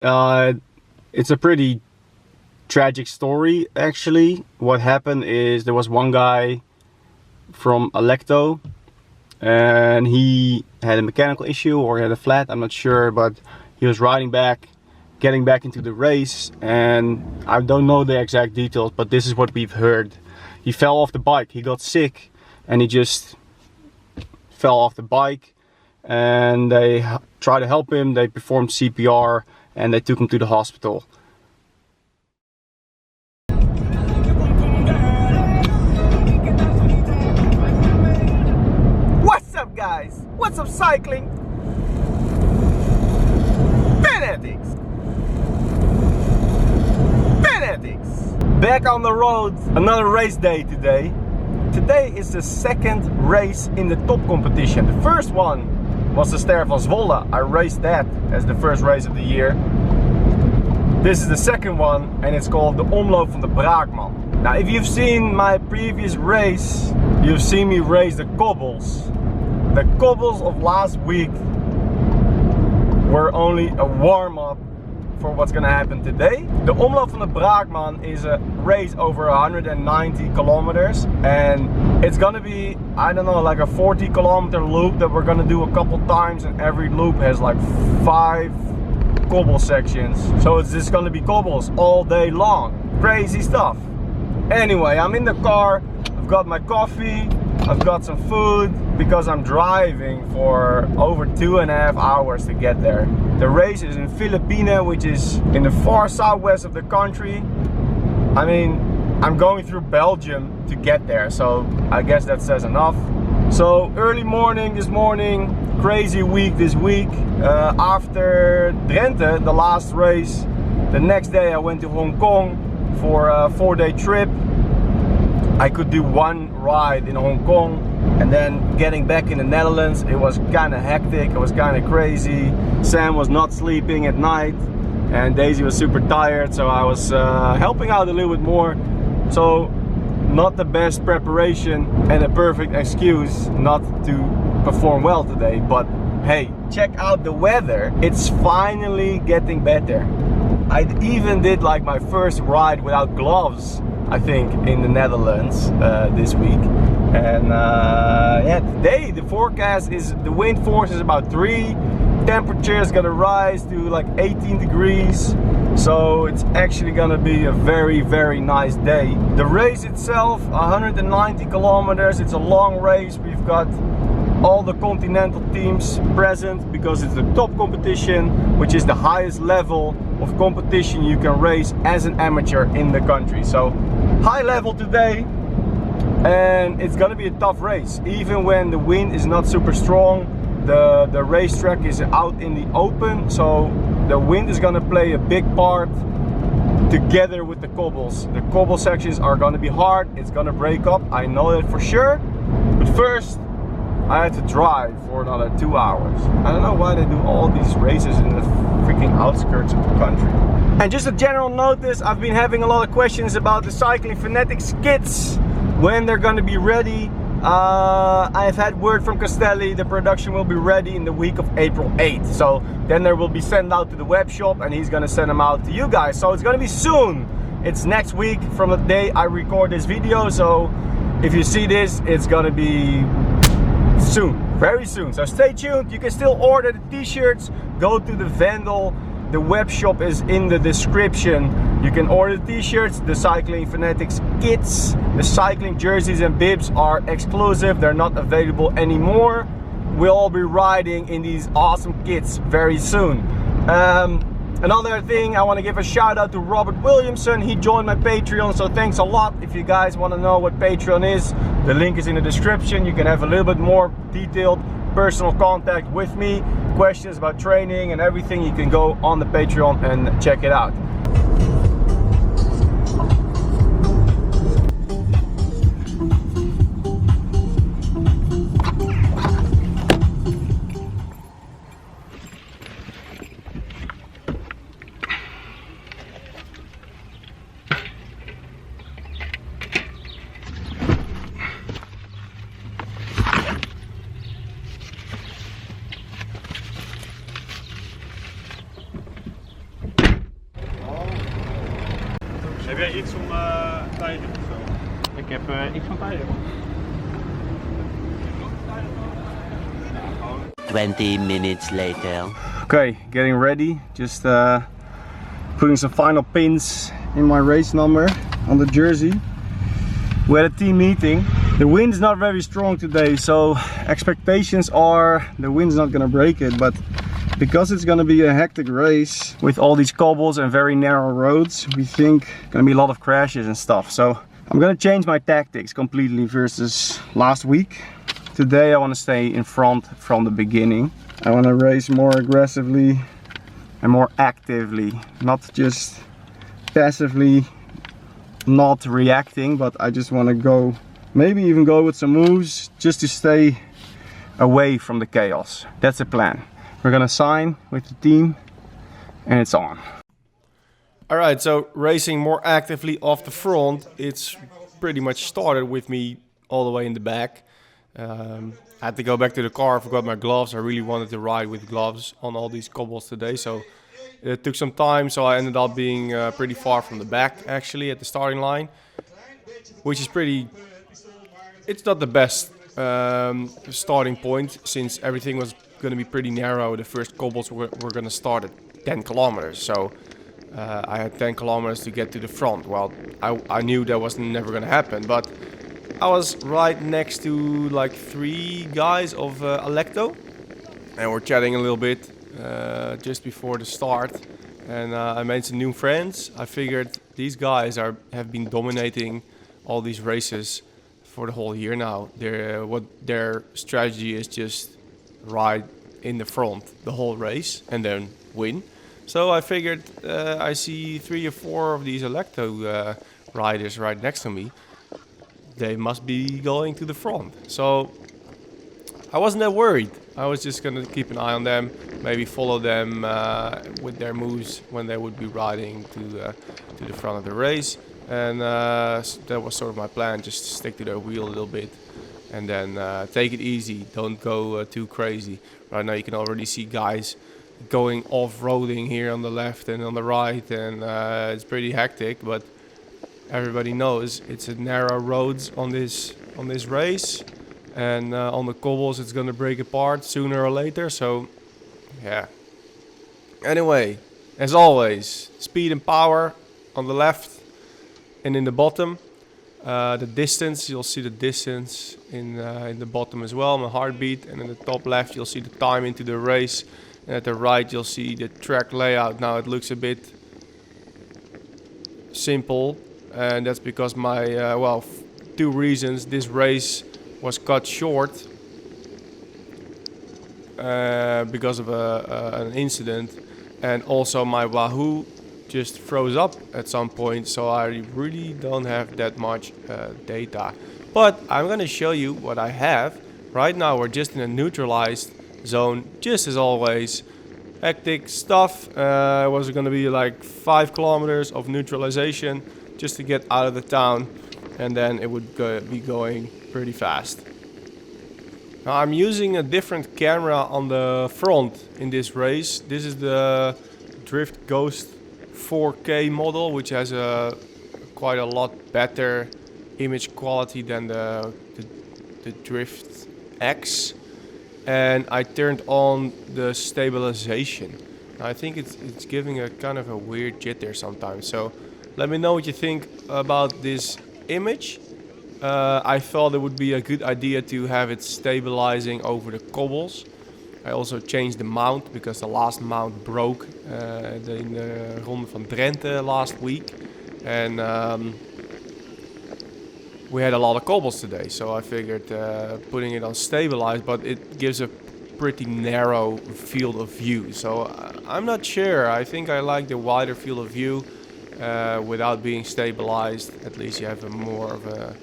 It's a pretty tragic story actually. What happened is there was one guy from Alecto and he had a mechanical issue or he had a flat, I'm not sure, but he was riding back, getting back into the race, and I don't know the exact details, but this is what we've heard. He fell off the bike, he got sick and he just fell off the bike, and they tried to help him, they performed CPR and they took him to the hospital. What's up guys? What's up cycling? Fanatics! Fanatics! Back on the road, another race day today. Today is the second race in the top competition. The first one was the STRAVA Zwolle. I raced that as the first race of the year. This is the second one and it's called the Omloop from the Braakman. Now if you've seen my previous race, you've seen me race the Cobbles. The Cobbles of last week were only a warm-up for what's gonna happen today. The Omloop from the Braakman is a race over 190 kilometers and it's gonna be, I don't know, like a 40-kilometer loop that we're gonna do a couple times, and every loop has like 5 cobble sections. So it's just gonna be cobbles all day long. Crazy stuff. Anyway, I'm in the car, I've got my coffee, I've got some food, because I'm driving for over 2.5 hours to get there. The race is in Filipina, which is in the far southwest of the country. I mean, I'm going through Belgium to get there, so I guess that says enough. So early morning this morning, crazy week this week. After Drenthe, the last race, the next day I went to Hong Kong for a 4-day trip. I could do one ride in Hong Kong, and then getting back in the Netherlands, it was kind of hectic, it was kind of crazy. Sam was not sleeping at night and Daisy was super tired, so I was helping out a little bit more. So not the best preparation and a perfect excuse not to perform well today, but hey, check out the weather. It's finally getting better. I even did like my first ride without gloves, I think, in the Netherlands this week. And yeah, today the forecast is, the wind force is about 3, temperature is gonna rise to like 18 degrees, so it's actually gonna be a very, very nice day. The race itself, 190 kilometers, it's a long race. We've got all the continental teams present because it's the top competition, which is the highest level of competition you can race as an amateur in the country. So high level today, and it's gonna be a tough race. Even when the wind is not super strong, the racetrack is out in the open, so the wind is gonna play a big part together with the cobbles. The cobble sections are gonna be hard, it's gonna break up, I know that for sure. But first, I had to drive for another 2 hours. I don't know why they do all these races in the freaking outskirts of the country. And just a general notice, I've been having a lot of questions about the Cycling Fanatics kits, when they're gonna be ready. I've had word from Castelli, the production will be ready in the week of April 8th. So then there will be sent out to the web shop and he's gonna send them out to you guys. So it's gonna be soon. It's next week from the day I record this video. So if you see this, it's gonna be soon, very soon. So stay tuned. You can still order the t-shirts. Go to the Vandal. The web shop is in the description. You can order the t-shirts, the Cycling Fanatics kits. The cycling jerseys and bibs are exclusive. They're not available anymore. We'll all be riding in these awesome kits very soon. Another thing, I want to give a shout out to Robert Williamson. He joined my Patreon, so thanks a lot. If you guys want to know what Patreon is, the link is in the description. You can have a little bit more detailed personal contact with me, questions about training and everything. You can go on the Patreon and check it out. jij iets om tijden of zo? Ik heb iets van tijden. 20 minutes later. Okay, getting ready. Just putting some final pins in my race number on the jersey. We had a team meeting. The wind's not very strong today, so expectations are the wind's not gonna break it, but because it's gonna be a hectic race with all these cobbles and very narrow roads, we think gonna be a lot of crashes and stuff. So I'm gonna change my tactics completely versus last week. Today I want to stay in front from the beginning. I want to race more aggressively and more actively, not just passively not reacting, but I just want to go, maybe even go with some moves just to stay away from the chaos. That's the plan. We're gonna sign with the team and it's on. Alright, so racing more actively off the front, it's pretty much started with me all the way in the back. I had to go back to the car, I forgot my gloves. I really wanted to ride with gloves on all these cobbles today, so it took some time, so I ended up being pretty far from the back actually at the starting line, which is pretty, it's not the best starting point since everything was going to be pretty narrow. The first cobbles were going to start at 10 kilometers, so I had 10 kilometers to get to the front. Well, I knew that was never going to happen, but I was right next to like 3 guys of Alecto, and we're chatting a little bit just before the start, and I made some new friends. I figured these guys have been dominating all these races for the whole year now. Their strategy is just ride in the front the whole race and then win. So I figured I see 3 or 4 of these Alecto riders right next to me. They must be going to the front. So I wasn't that worried. I was just gonna keep an eye on them, maybe follow them with their moves when they would be riding to the front of the race. And that was sort of my plan, just stick to their wheel a little bit and then take it easy, don't go too crazy. Right now you can already see guys going off-roading here on the left and on the right, and it's pretty hectic, but everybody knows it's a narrow roads on this race, and on the cobbles it's gonna break apart sooner or later, so yeah. Anyway, as always, speed and power on the left and in the bottom. The distance, you'll see the distance in the bottom as well, my heartbeat, and in the top left you'll see the time into the race, and at the right you'll see the track layout. Now it looks a bit simple, and that's because my, well, 2 reasons. This race was cut short because of an incident, and also my Wahoo just froze up at some point, so I really don't have that much data. But I'm gonna show you what I have. Right now we're just in a neutralized zone, just as always. Hectic stuff. It was gonna be like 5 kilometers of neutralization just to get out of the town, and then it would be going pretty fast. Now I'm using a different camera on the front in this race. This is the Drift Ghost 4K model, which has quite a lot better image quality than the Drift X, and I turned on the stabilization. I think it's giving a kind of a weird jitter sometimes, so let me know what you think about this image. I thought it would be a good idea to have it stabilizing over the cobbles. I also changed the mount because the last mount broke in the Ronde van Drenthe last week, and we had a lot of cobbles today, so I figured putting it on stabilized, but it gives a pretty narrow field of view, so I'm not sure. I think I like the wider field of view without being stabilized. At least you have a more of a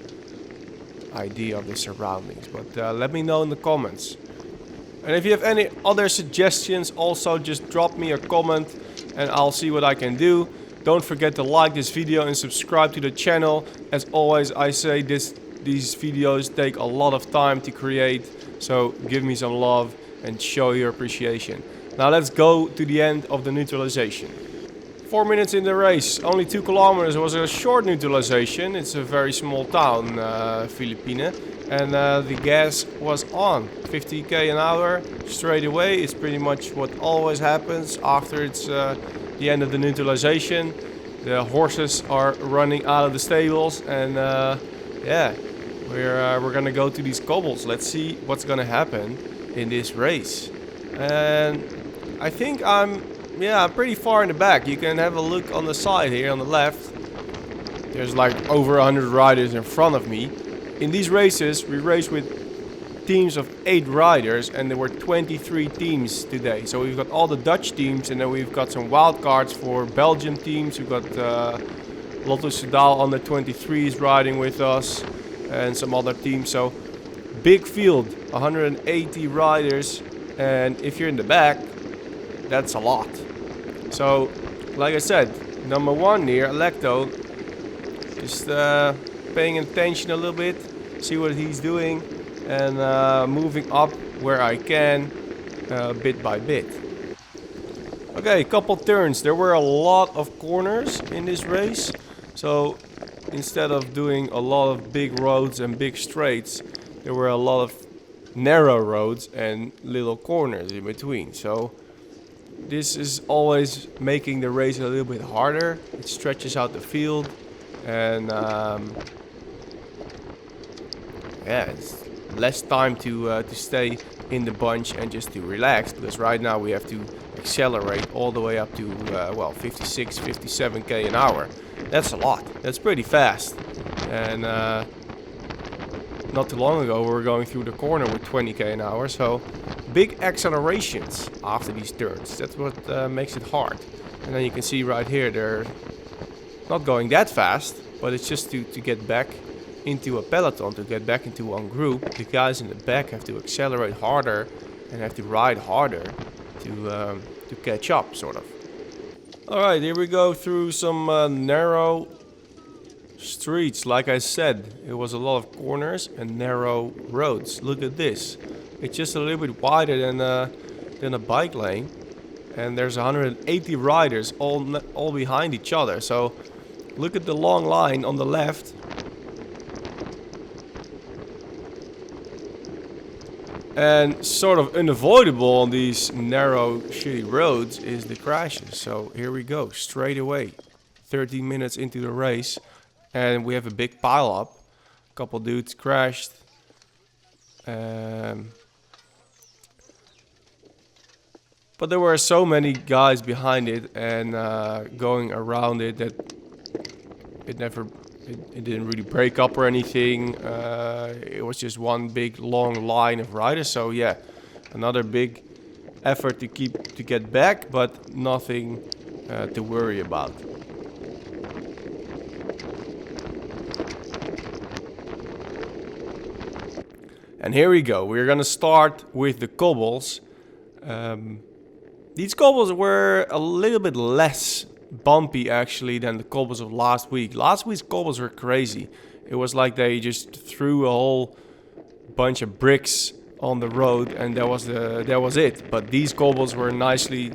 idea of the surroundings, but let me know in the comments. And if you have any other suggestions, also just drop me a comment and I'll see what I can do. Don't forget to like this video and subscribe to the channel. As always, I say these videos take a lot of time to create, so give me some love and show your appreciation. Now let's go to the end of the neutralization. 4 minutes in the race, only 2 kilometers. It was a short neutralization. It's a very small town, Philippine. And the gas was on. 50k an hour straight away. It's pretty much what always happens after it's the end of the neutralization. The horses are running out of the stables, and yeah, we're gonna go to these cobbles. Let's see what's gonna happen in this race. And I think I'm pretty far in the back. You can have a look on the side here on the left. There's like over 100 riders in front of me. In these races, we race with teams of 8 riders, and there were 23 teams today. So we've got all the Dutch teams, and then we've got some wild cards for Belgian teams. We've got Lotto Soudal under 23s riding with us, and some other teams. So big field, 180 riders, and if you're in the back, that's a lot. So, like I said, number 1 here, Electo, just paying attention a little bit, see what he's doing, and moving up where I can, bit by bit. Okay, couple turns. There were a lot of corners in this race, so instead of doing a lot of big roads and big straights, there were a lot of narrow roads and little corners in between. So this is always making the race a little bit harder. It stretches out the field, and yeah, it's less time to stay in the bunch and just to relax, because right now we have to accelerate all the way up to well, 56, 57k an hour. That's a lot. That's pretty fast. And not too long ago we were going through the corner with 20k an hour, so big accelerations after these turns. That's what makes it hard. And then you can see right here they're not going that fast, but it's just to get back into a peloton, to get back into one group. The guys in the back have to accelerate harder and have to ride harder to catch up, sort of. Alright, here we go through some narrow streets. Like I said, it was a lot of corners and narrow roads. Look at this. It's just a little bit wider than a bike lane. And there's 180 riders all behind each other. So look at the long line on the left. And sort of unavoidable on these narrow, shitty roads is the crashes. So here we go, straight away. 13 minutes into the race, and we have a big pile up. A couple dudes crashed. But there were so many guys behind it and going around it that it didn't really break up or anything. It was just one big long line of riders. So yeah, another big effort to get back, but nothing to worry about. And here we go. We're gonna start with the cobbles. These cobbles were a little bit less bumpy actually than the cobbles of last week. Last week's cobbles were crazy. It was like they just threw a whole bunch of bricks on the road and that was it. But these cobbles were nicely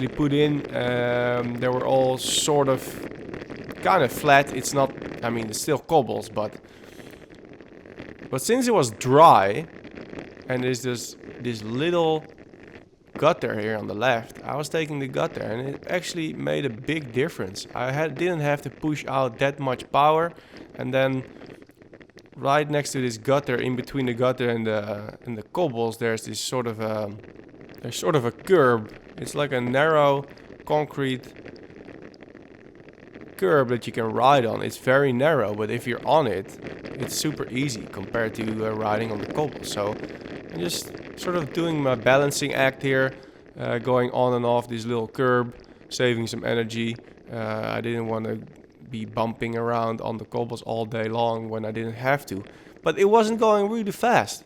put in. They were all sort of kind of flat. It's not, I mean, it's still cobbles, but since it was dry and there's this little gutter here on the left, I was taking the gutter and it actually made a big difference. I didn't have to push out that much power, and then right next to this gutter, in between the gutter and the cobbles, there's this sort of a curb. It's like a narrow concrete curb that you can ride on. It's very narrow, but if you're on it, it's super easy compared to riding on the cobbles. So I'm just sort of doing my balancing act here, going on and off this little curb, saving some energy. I didn't want to be bumping around on the cobbles all day long when I didn't have to. But it wasn't going really fast.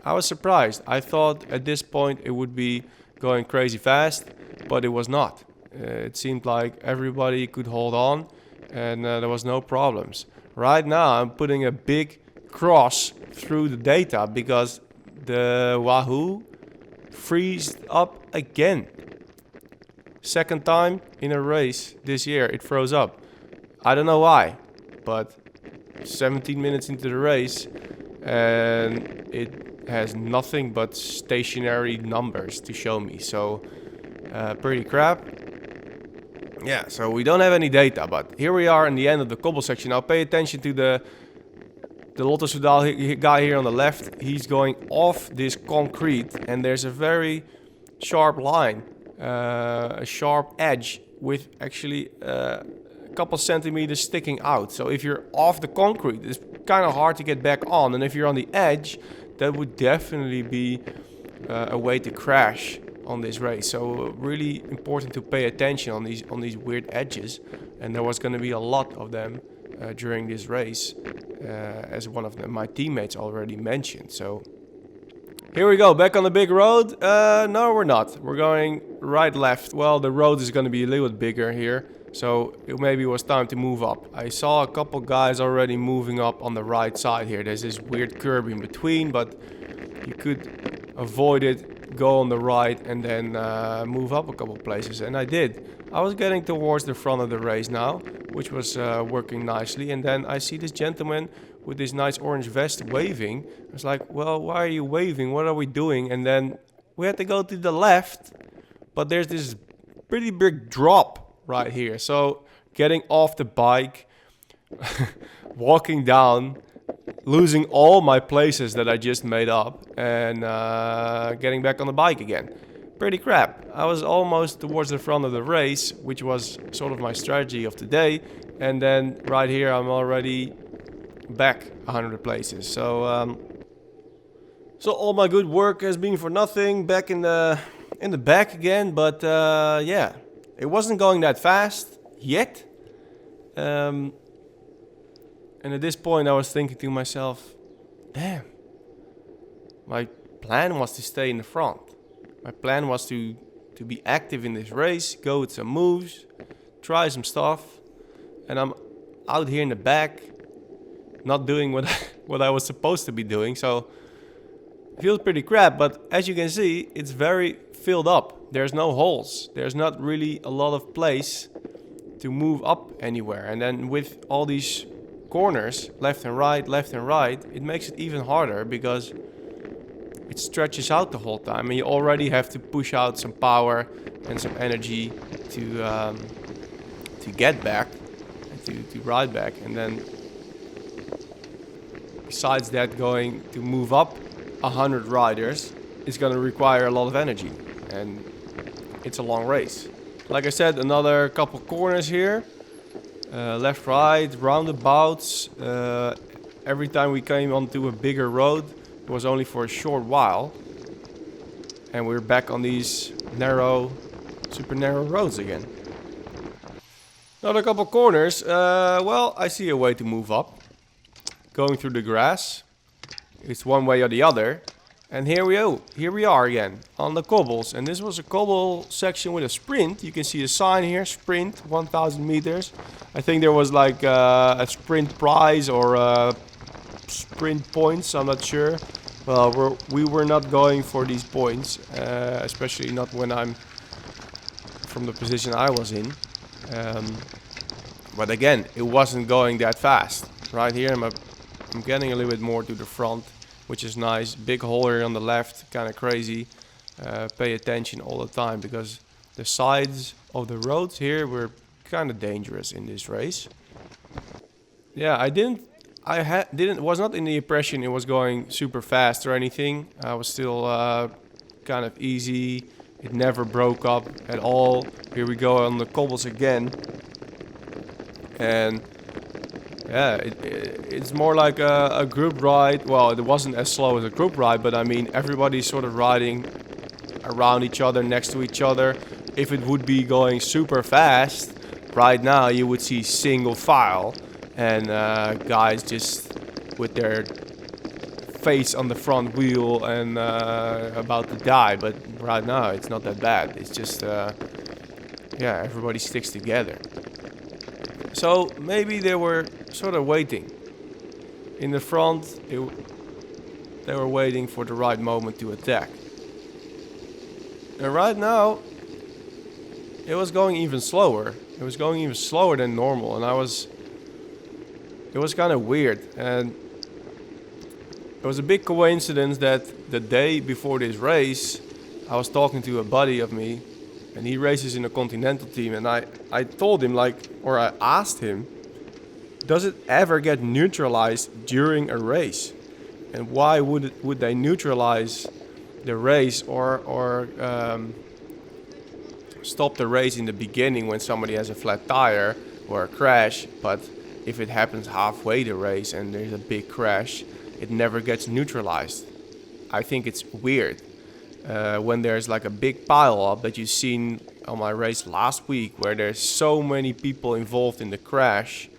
I was surprised. I thought at this point it would be going crazy fast, but it was not. It seemed like everybody could hold on and there was no problems. Right now I'm putting a big cross through the data because the Wahoo freezed up again. second time in a race this year it froze up. I don't know why, but 17 minutes into the race and it has nothing but stationary numbers to show me. So pretty crap. Yeah, so we don't have any data, but here we are in the end of the cobble section. Now pay attention to the Lotto Soudal guy here on the left. He's going off this concrete and there's a very sharp line, a sharp edge with actually a couple centimeters sticking out. So if you're off the concrete, it's kind of hard to get back on, and if you're on the edge, that would definitely be a way to crash on this race. So really important to pay attention on these weird edges, and there was going to be a lot of them during this race, as one of my teammates already mentioned. So here we go, back on the big road. No, we're not. We're going right, left. Well, the road is going to be a little bit bigger here, so maybe it was time to move up. I saw a couple guys already moving up on the right side here. There's this weird curb in between, but you could avoid it, go on the right, and then move up a couple places. And I did. I was getting towards the front of the race now, which was working nicely. And then I see this gentleman with this nice orange vest waving. I was like, well, why are you waving? What are we doing? And then we had to go to the left, but there's this pretty big drop right here. So getting off the bike, walking down, losing all my places that I just made up, and getting back on the bike again. Pretty crap. I was almost towards the front of the race, which was sort of my strategy of today. And then right here, I'm already back 100 places. So so all my good work has been for nothing. Back in the back again. But yeah, it wasn't going that fast yet. And at this point, I was thinking to myself, damn, my plan was to stay in the front. My plan was to be active in this race, go with some moves, try some stuff. And I'm out here in the back, not doing what I was supposed to be doing. So it feels pretty crap, but as you can see, it's very filled up. There's no holes. There's not really a lot of place to move up anywhere. And then with all these corners, left and right, it makes it even harder because it stretches out the whole time, and you already have to push out some power and some energy to get back, to ride back. And then besides that, going to move up 100 riders is going to require a lot of energy, and it's a long race. Like I said, another couple corners here, left, right, roundabouts. Every time we came onto a bigger road, it was only for a short while, and we're back on these narrow, super narrow roads again. Another couple corners. Well, I see a way to move up, going through the grass. It's one way or the other, and here we are again on the cobbles. And this was a cobble section with a sprint. You can see the sign here, sprint 1000 meters. I think there was like a sprint prize or sprint points, I'm not sure. Well, we were not going for these points, especially not when I'm from the position I was in. But again, it wasn't going that fast. Right here, I'm getting a little bit more to the front, which is nice. Big hole here on the left, kind of crazy. Pay attention all the time because the sides of the roads here were kind of dangerous in this race. Yeah, was not in the impression it was going super fast or anything. I was still kind of easy. It never broke up at all. Here we go on the cobbles again. And yeah, it's more like a group ride. Well, it wasn't as slow as a group ride, but I mean, everybody's sort of riding around each other, next to each other. If it would be going super fast, right now you would see single file. And guys just with their face on the front wheel and about to die. But right now it's not that bad. It's just, yeah, everybody sticks together. So maybe they were sort of waiting. In the front, they were waiting for the right moment to attack. And right now, it was going even slower. It was going even slower than normal, and it was kind of weird. And it was a big coincidence that the day before this race, I was talking to a buddy of me, and he races in a continental team, and I told him, like, or I asked him, does it ever get neutralized during a race? And why would they neutralize the race or stop the race in the beginning when somebody has a flat tire or a crash, but if it happens halfway the race and there's a big crash, it never gets neutralized? I think it's weird. When there's like a big pile up that you've seen on my race last week, where there's so many people involved in the crash,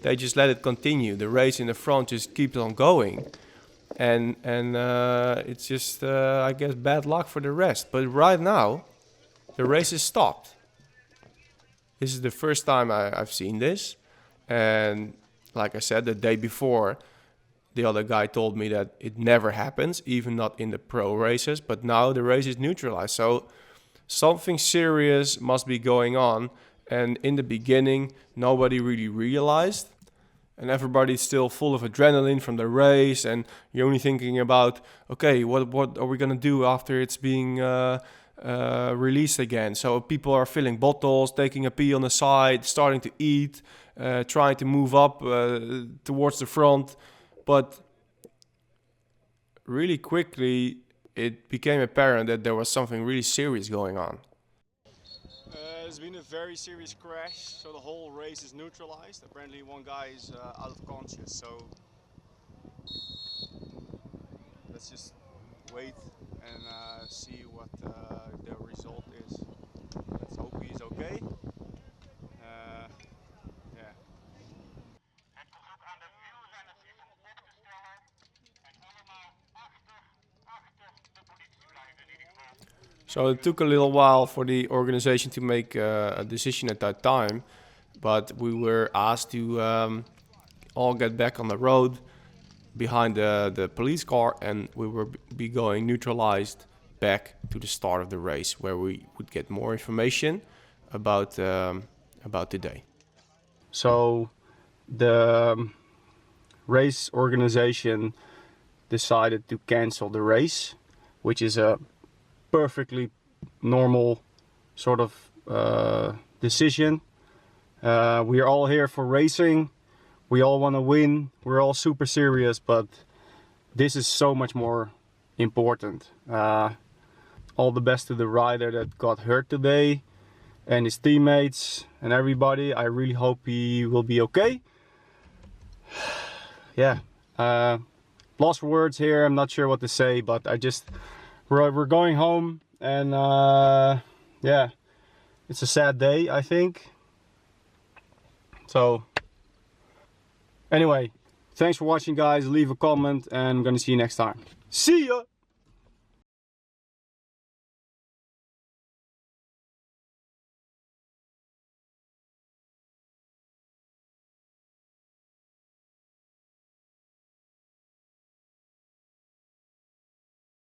they just let it continue. The race in the front just keeps on going. And it's just, I guess, bad luck for the rest. But right now, the race is stopped. This is the first time I've seen this. And like I said, the day before, the other guy told me that it never happens, even not in the pro races. But now the race is neutralized. So something serious must be going on. And in the beginning, nobody really realized. And everybody's still full of adrenaline from the race, and you're only thinking about, okay, what are we gonna do after it's being released again? So people are filling bottles, taking a pee on the side, starting to eat, trying to move up towards the front. But really quickly, it became apparent that there was something really serious going on. There's been a very serious crash, so the whole race is neutralized. Apparently one guy is out of conscious, so let's just wait and see what the result is. Let's hope he's okay. Yeah. So it took a little while for the organization to make a decision at that time, but we were asked to all get back on the road behind the police car, and we were be going neutralized back to the start of the race, where we would get more information about the day. So the race organization decided to cancel the race, which is a perfectly normal sort of decision. We are all here for racing. We all want to win. We're all super serious, but this is so much more important. All the best to the rider that got hurt today, and his teammates and everybody. I really hope he will be okay. Yeah, lost for words here. I'm not sure what to say, but we're going home, and yeah, it's a sad day, I think. So anyway, thanks for watching, guys. Leave a comment, and I'm gonna see you next time. See ya!